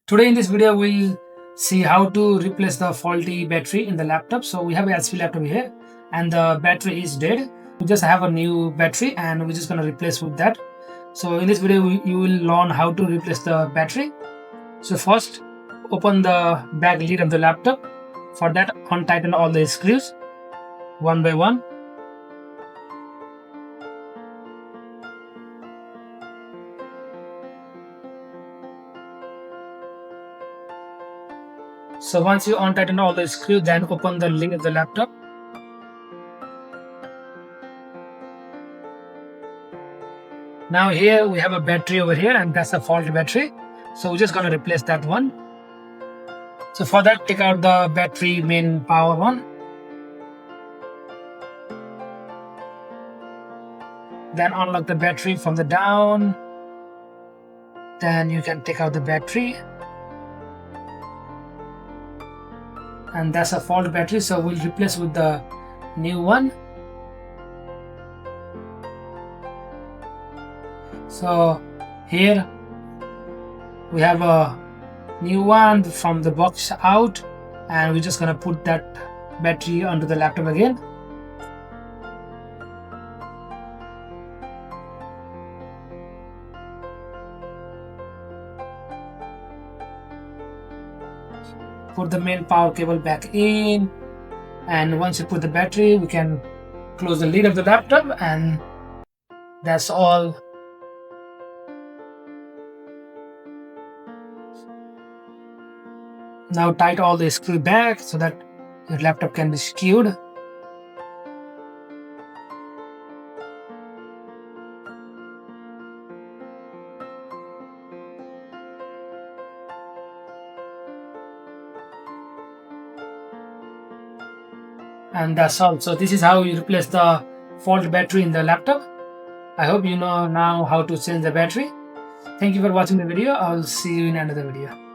Today in this video we'll see how to replace the faulty battery in the laptop. So we have a HP laptop here and the battery is dead. We just have a new battery and we're just going to replace with that. So in this video you will learn how to replace the battery. So first open the back lid of the laptop. For that untighten all the screws one by one. So once you untighten all the screws, then open the lid of the laptop. Now here we have a battery over here and that's a faulty battery. So we're just going to replace that one. So for that, take out the battery main power one. Then unlock the battery from the down. Then you can take out the battery. And that's a faulty battery, so we'll replace with the new one. So here we have a new one from the box out, and we're just gonna put that battery onto the laptop again. Put the main power cable back in, and once you put the battery, we can close the lid of the laptop, and that's all. Now tight all the screws back so that your laptop can be secured. And that's all. So this is how you replace the faulty battery in the laptop. I hope you know now how to change the battery. Thank you for watching the video. I'll see you in another video.